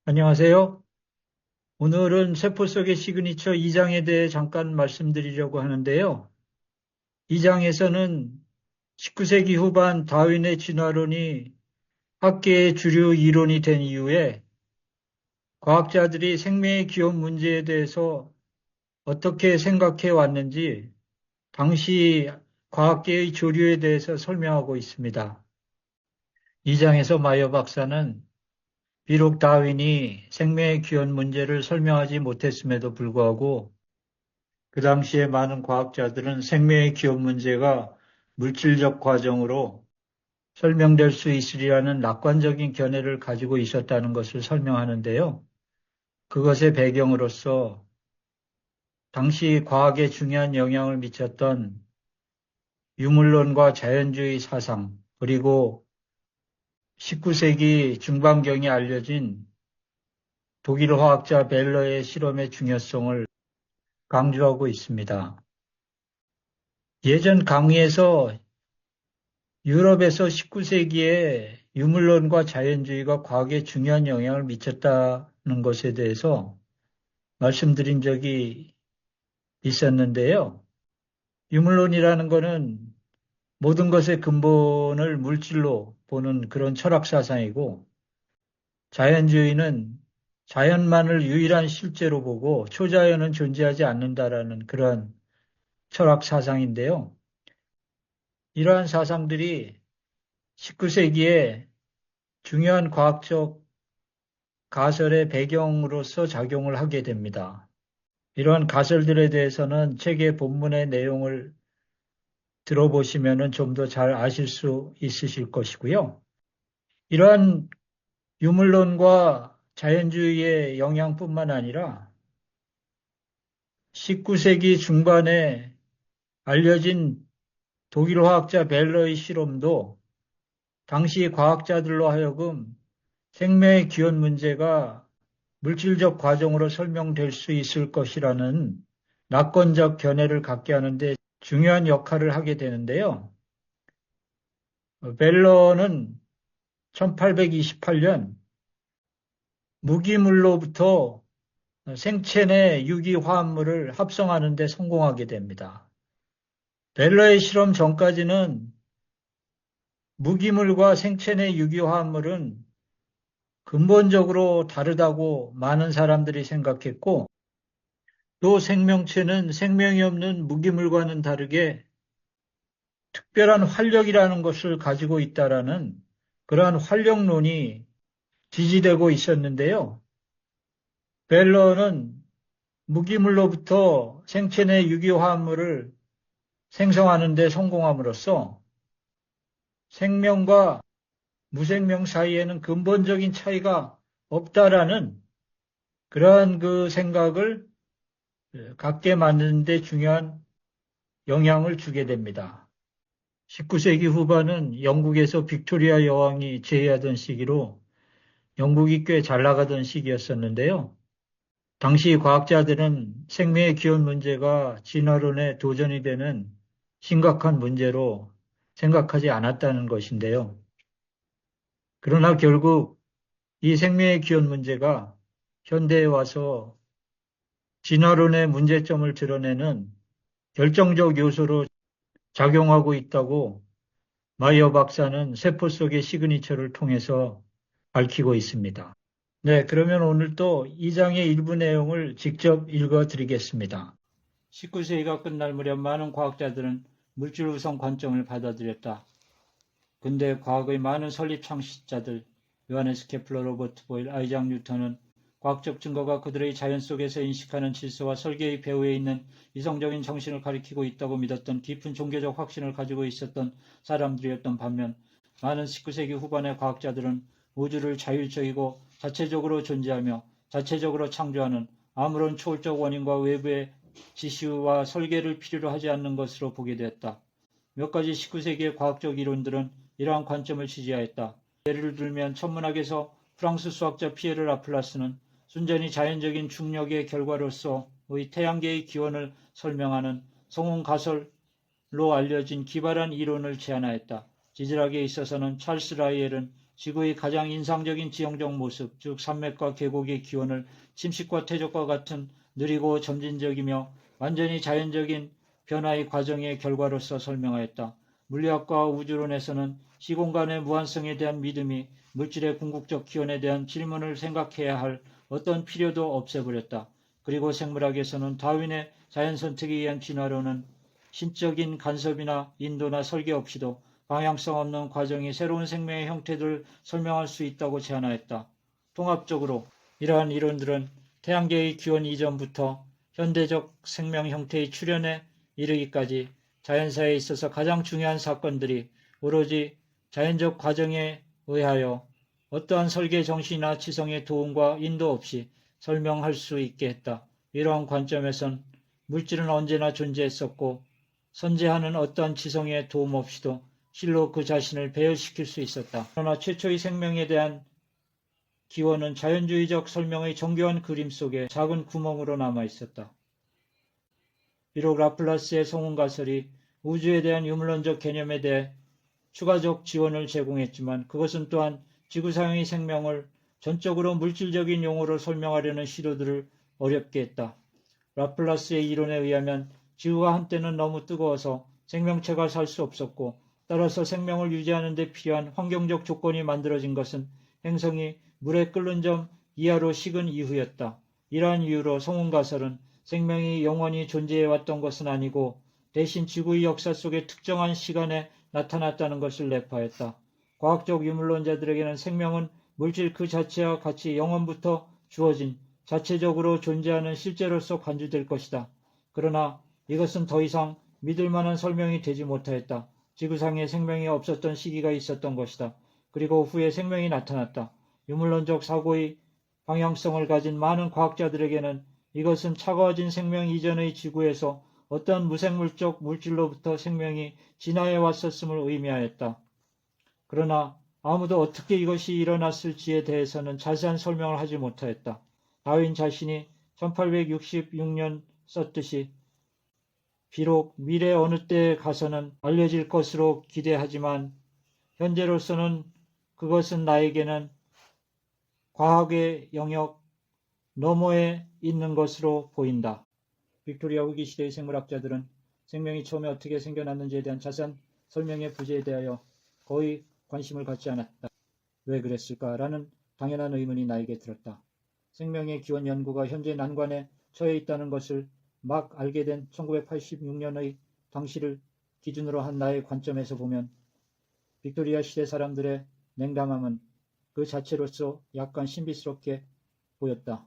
안녕하세요. 오늘은 세포 속의 시그니처 2장에 대해 잠깐 말씀드리려고 하는데요. 2장에서는 19세기 후반 다윈의 진화론이 학계의 주류 이론이 된 이후에 과학자들이 생명의 기원 문제에 대해서 어떻게 생각해 왔는지 당시 과학계의 조류에 대해서 설명하고 있습니다. 2장에서 마이어 박사는 비록 다윈이 생명의 기원 문제를 설명하지 못했음에도 불구하고 그 당시에 많은 과학자들은 생명의 기원 문제가 물질적 과정으로 설명될 수 있으리라는 낙관적인 견해를 가지고 있었다는 것을 설명하는데요. 그것의 배경으로서 당시 과학에 중요한 영향을 미쳤던 유물론과 자연주의 사상, 그리고 19세기 중반경에 알려진 독일 화학자 벨러의 실험의 중요성을 강조하고 있습니다. 예전 강의에서 유럽에서 19세기에 유물론과 자연주의가 과학에 중요한 영향을 미쳤다는 것에 대해서 말씀드린 적이 있었는데요. 유물론이라는 것은 모든 것의 근본을 물질로 보는 그런 철학 사상이고, 자연주의는 자연만을 유일한 실제로 보고 초자연은 존재하지 않는다라는 그런 철학 사상인데요. 이러한 사상들이 19세기에 중요한 과학적 가설의 배경으로서 작용을 하게 됩니다. 이러한 가설들에 대해서는 책의 본문의 내용을 들어보시면 좀 더 잘 아실 수 있으실 것이고요. 이러한 유물론과 자연주의의 영향뿐만 아니라 19세기 중반에 알려진 독일 화학자 벨러의 실험도 당시 과학자들로 하여금 생명의 기원 문제가 물질적 과정으로 설명될 수 있을 것이라는 낙관적 견해를 갖게 하는데 중요한 역할을 하게 되는데요. 벨러는 1828년 무기물로부터 생체 내 유기화합물을 합성하는 데 성공하게 됩니다. 벨러의 실험 전까지는 무기물과 생체 내 유기화합물은 근본적으로 다르다고 많은 사람들이 생각했고, 또 생명체는 생명이 없는 무기물과는 다르게 특별한 활력이라는 것을 가지고 있다라는 그러한 활력론이 지지되고 있었는데요. 벨러는 무기물로부터 생체 내 유기화합물을 생성하는 데 성공함으로써 생명과 무생명 사이에는 근본적인 차이가 없다라는 그러한 그 생각을 갖게 만드는 데 중요한 영향을 주게 됩니다. 19세기 후반은 영국에서 빅토리아 여왕이 제위하던 시기로 영국이 꽤 잘 나가던 시기였었는데요. 당시 과학자들은 생명의 기원 문제가 진화론의 도전이 되는 심각한 문제로 생각하지 않았다는 것인데요. 그러나 결국 이 생명의 기원 문제가 현대에 와서 진화론의 문제점을 드러내는 결정적 요소로 작용하고 있다고 마이어 박사는 세포 속의 시그니처를 통해서 밝히고 있습니다. 네, 그러면 오늘 또 2장의 일부 내용을 직접 읽어 드리겠습니다. 19세기가 끝날 무렵 많은 과학자들은 물질 우선 관점을 받아들였다. 근대 과학의 많은 설립 창시자들, 요하네스 케플러, 로버트 보일, 아이작 뉴턴은 과학적 증거가 그들의 자연 속에서 인식하는 질서와 설계의 배후에 있는 이성적인 정신을 가리키고 있다고 믿었던 깊은 종교적 확신을 가지고 있었던 사람들이었던 반면, 많은 19세기 후반의 과학자들은 우주를 자율적이고 자체적으로 존재하며 자체적으로 창조하는 아무런 초월적 원인과 외부의 지시와 설계를 필요로 하지 않는 것으로 보게 되었다. 몇 가지 19세기의 과학적 이론들은 이러한 관점을 지지하였다. 예를 들면 천문학에서 프랑스 수학자 피에르 라플라스는 순전히 자연적인 중력의 결과로서의 태양계의 기원을 설명하는 성운가설로 알려진 기발한 이론을 제안하였다. 지질학에 있어서는 찰스 라이엘은 지구의 가장 인상적인 지형적 모습, 즉 산맥과 계곡의 기원을 침식과 퇴적과 같은 느리고 점진적이며 완전히 자연적인 변화의 과정의 결과로서 설명하였다. 물리학과 우주론에서는 시공간의 무한성에 대한 믿음이 물질의 궁극적 기원에 대한 질문을 생각해야 할 어떤 필요도 없애버렸다. 그리고 생물학에서는 다윈의 자연선택에 의한 진화론은 신적인 간섭이나 인도나 설계 없이도 방향성 없는 과정이 새로운 생명의 형태들을 설명할 수 있다고 제안하였다. 통합적으로 이러한 이론들은 태양계의 기원 이전부터 현대적 생명 형태의 출현에 이르기까지 자연사에 있어서 가장 중요한 사건들이 오로지 자연적 과정에 의하여 어떠한 설계 정신이나 지성의 도움과 인도 없이 설명할 수 있게 했다. 이러한 관점에선 물질은 언제나 존재했었고 선재하는 어떠한 지성의 도움 없이도 실로 그 자신을 배열시킬 수 있었다. 그러나 최초의 생명에 대한 기원은 자연주의적 설명의 정교한 그림 속에 작은 구멍으로 남아 있었다. 비록 라플라스의 성운가설이 우주에 대한 유물론적 개념에 대해 추가적 지원을 제공했지만 그것은 또한 지구상의 생명을 전적으로 물질적인 용어로 설명하려는 시도들을 어렵게 했다. 라플라스의 이론에 의하면 지구가 한때는 너무 뜨거워서 생명체가 살 수 없었고 따라서 생명을 유지하는 데 필요한 환경적 조건이 만들어진 것은 행성이 물에 끓는 점 이하로 식은 이후였다. 이러한 이유로 성운가설은 생명이 영원히 존재해왔던 것은 아니고 대신 지구의 역사 속의 특정한 시간에 나타났다는 것을 내포하였다. 과학적 유물론자들에게는 생명은 물질 그 자체와 같이 영원부터 주어진 자체적으로 존재하는 실제로서 간주될 것이다. 그러나 이것은 더 이상 믿을 만한 설명이 되지 못하였다. 지구상에 생명이 없었던 시기가 있었던 것이다. 그리고 후에 생명이 나타났다. 유물론적 사고의 방향성을 가진 많은 과학자들에게는 이것은 차가워진 생명 이전의 지구에서 어떤 무생물적 물질로부터 생명이 진화해 왔었음을 의미하였다. 그러나 아무도 어떻게 이것이 일어났을지에 대해서는 자세한 설명을 하지 못하였다. 다윈 자신이 1866년 썼듯이 비록 미래 어느 때에 가서는 알려질 것으로 기대하지만 현재로서는 그것은 나에게는 과학의 영역 너머에 있는 것으로 보인다. 빅토리아 후기 시대의 생물학자들은 생명이 처음에 어떻게 생겨났는지에 대한 자세한 설명의 부재에 대하여 거의 관심을 갖지 않았다. 왜 그랬을까라는 당연한 의문이 나에게 들었다. 생명의 기원 연구가 현재 난관에 처해 있다는 것을 막 알게 된 1986년의 당시를 기준으로 한 나의 관점에서 보면 빅토리아 시대 사람들의 냉담함은 그 자체로서 약간 신비스럽게 보였다.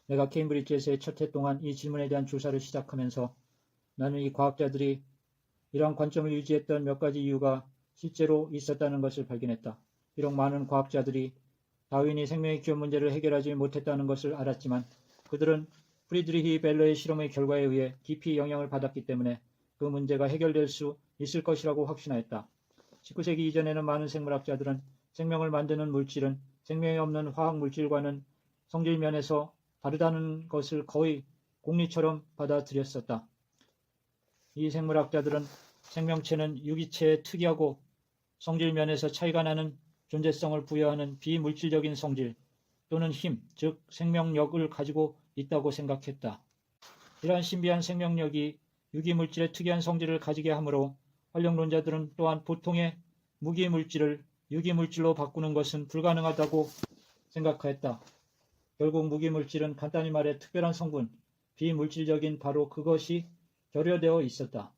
내가 케임브리지에서의 첫 해 동안 이 질문에 대한 조사를 시작하면서 나는 이 과학자들이 이러한 관점을 유지했던 몇 가지 이유가 실제로 있었다는 것을 발견했다. 비록 많은 과학자들이 다윈이 생명의 기원 문제를 해결하지 못했다는 것을 알았지만 그들은 프리드리히 벨러의 실험의 결과에 의해 깊이 영향을 받았기 때문에 그 문제가 해결될 수 있을 것이라고 확신하였다. 19세기 이전에는 많은 생물학자들은 생명을 만드는 물질은 생명이 없는 화학 물질과는 성질 면에서 다르다는 것을 거의 공리처럼 받아들였었다. 이 생물학자들은 생명체는 유기체의 특이하고 성질 면에서 차이가 나는 존재성을 부여하는 비물질적인 성질 또는 힘, 즉 생명력을 가지고 있다고 생각했다. 이러한 신비한 생명력이 유기물질의 특이한 성질을 가지게 하므로 활력론자들은 또한 보통의 무기물질을 유기물질로 바꾸는 것은 불가능하다고 생각하였다. 결국 무기물질은 간단히 말해 특별한 성분, 비물질적인 바로 그것이 결여되어 있었다.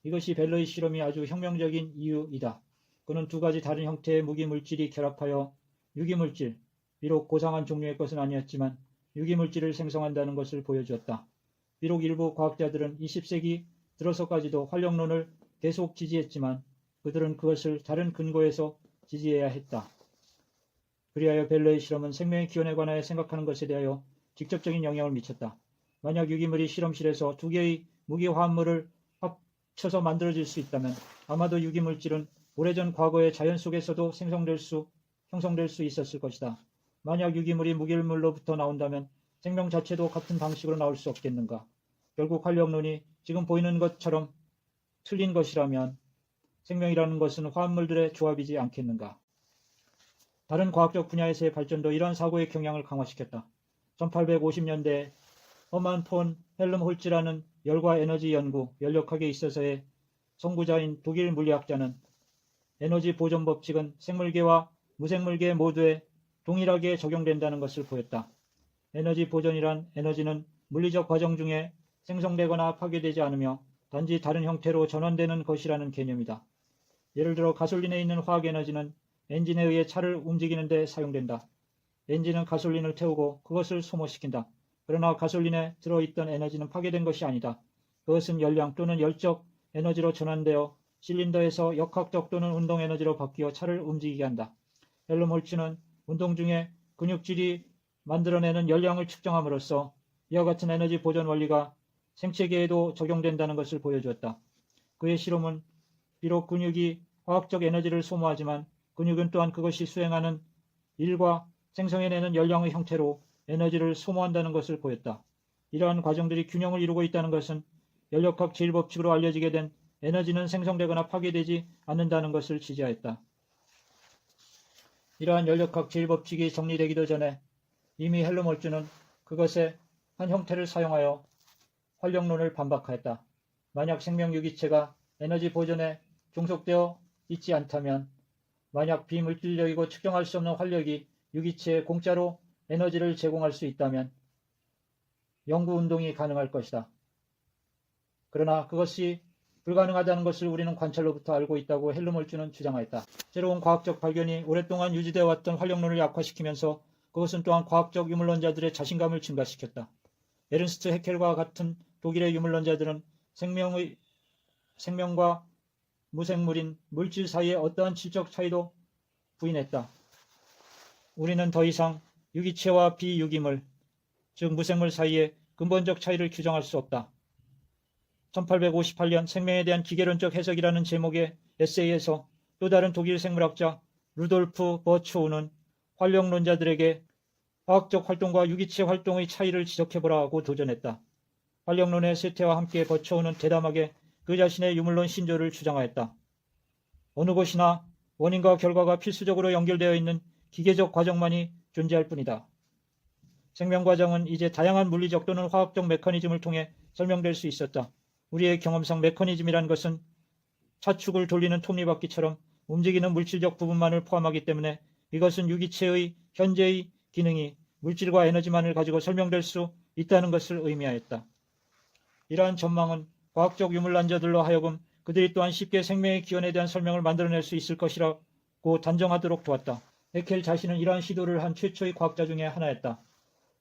이것이 벨러의 실험이 아주 혁명적인 이유이다. 그는 두 가지 다른 형태의 무기물질이 결합하여 유기물질, 비록 고상한 종류의 것은 아니었지만 유기물질을 생성한다는 것을 보여주었다. 비록 일부 과학자들은 20세기 들어서까지도 활력론을 계속 지지했지만 그들은 그것을 다른 근거에서 지지해야 했다. 그리하여 벨러의 실험은 생명의 기원에 관하여 생각하는 것에 대하여 직접적인 영향을 미쳤다. 만약 유기물이 실험실에서 두 개의 무기화합물을 합쳐서 만들어질 수 있다면 아마도 유기물질은 오래전 과거의 자연 속에서도 형성될 수 있었을 것이다. 만약 유기물이 무기물로부터 나온다면 생명 자체도 같은 방식으로 나올 수 없겠는가? 결국 활력론이 지금 보이는 것처럼 틀린 것이라면 생명이라는 것은 화합물들의 조합이지 않겠는가. 다른 과학적 분야에서의 발전도 이러한 사고의 경향을 강화시켰다. 1850년대에 허만 폰 헬름홀츠라는 열과 에너지 연구, 연력학에 있어서의 선구자인 독일 물리학자는 에너지 보존 법칙은 생물계와 무생물계 모두에 동일하게 적용된다는 것을 보였다. 에너지 보존이란 에너지는 물리적 과정 중에 생성되거나 파괴되지 않으며 단지 다른 형태로 전환되는 것이라는 개념이다. 예를 들어 가솔린에 있는 화학에너지는 엔진에 의해 차를 움직이는 데 사용된다. 엔진은 가솔린을 태우고 그것을 소모시킨다. 그러나 가솔린에 들어있던 에너지는 파괴된 것이 아니다. 그것은 열량 또는 열적 에너지로 전환되어 실린더에서 역학적 또는 운동 에너지로 바뀌어 차를 움직이게 한다. 헬름홀츠는 운동 중에 근육질이 만들어내는 열량을 측정함으로써 이와 같은 에너지 보존 원리가 생체계에도 적용된다는 것을 보여주었다. 그의 실험은 비록 근육이 화학적 에너지를 소모하지만 근육은 또한 그것이 수행하는 일과 생성해내는 열량의 형태로 에너지를 소모한다는 것을 보였다. 이러한 과정들이 균형을 이루고 있다는 것은 연력학 제1법칙으로 알려지게 된 에너지는 생성되거나 파괴되지 않는다는 것을 지지하였다. 이러한 연력학 제1법칙이 정리되기도 전에 이미 헬름홀츠는 그것의 한 형태를 사용하여 활력론을 반박하였다. 만약 생명 유기체가 에너지 보존에 종속되어 있지 않다면, 만약 비물질적이고 측정할 수 없는 활력이 유기체에 공짜로 에너지를 제공할 수 있다면 연구운동이 가능할 것이다. 그러나 그것이 불가능하다는 것을 우리는 관찰로부터 알고 있다고 헬름홀츠는 주장하였다. 새로운 과학적 발견이 오랫동안 유지되어 왔던 활력론을 약화시키면서 그것은 또한 과학적 유물론자들의 자신감을 증가시켰다. 에른스트 해켈과 같은 독일의 유물론자들은 생명과 무생물인 물질 사이의 어떠한 질적 차이도 부인했다. 우리는 더 이상 유기체와 비유기물, 즉 무생물 사이의 근본적 차이를 규정할 수 없다. 1858년 생명에 대한 기계론적 해석이라는 제목의 에세이에서 또 다른 독일 생물학자 루돌프 버초우는 활력론자들에게 화학적 활동과 유기체 활동의 차이를 지적해보라고 도전했다. 활력론의 쇠퇴와 함께 버초우는 대담하게 그 자신의 유물론 신조를 주장하였다. 어느 곳이나 원인과 결과가 필수적으로 연결되어 있는 기계적 과정만이 존재할 뿐이다. 생명 과정은 이제 다양한 물리적 또는 화학적 메커니즘을 통해 설명될 수 있었다. 우리의 경험상 메커니즘이란 것은 차축을 돌리는 톱니바퀴처럼 움직이는 물질적 부분만을 포함하기 때문에 이것은 유기체의 현재의 기능이 물질과 에너지만을 가지고 설명될 수 있다는 것을 의미하였다. 이러한 전망은 과학적 유물론자들로 하여금 그들이 또한 쉽게 생명의 기원에 대한 설명을 만들어낼 수 있을 것이라고 단정하도록 도왔다. 해켈 자신은 이러한 시도를 한 최초의 과학자 중에 하나였다.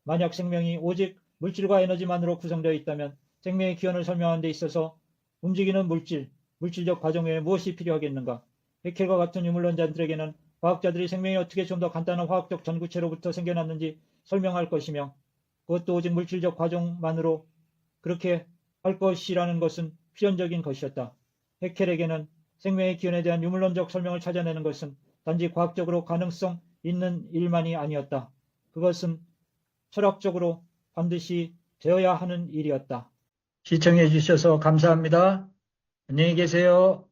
만약 생명이 오직 물질과 에너지만으로 구성되어 있다면 생명의 기원을 설명하는 데 있어서 움직이는 물질적 과정 외에 무엇이 필요하겠는가? 해켈과 같은 유물론자들에게는 과학자들이 생명이 어떻게 좀 더 간단한 화학적 전구체로부터 생겨났는지 설명할 것이며, 그것도 오직 물질적 과정만으로 그렇게 할 것이라는 것은 필연적인 것이었다. 해켈에게는 생명의 기원에 대한 유물론적 설명을 찾아내는 것은 단지 과학적으로 가능성 있는 일만이 아니었다. 그것은 철학적으로 반드시 되어야 하는 일이었다. 시청해 주셔서 감사합니다. 안녕히 계세요.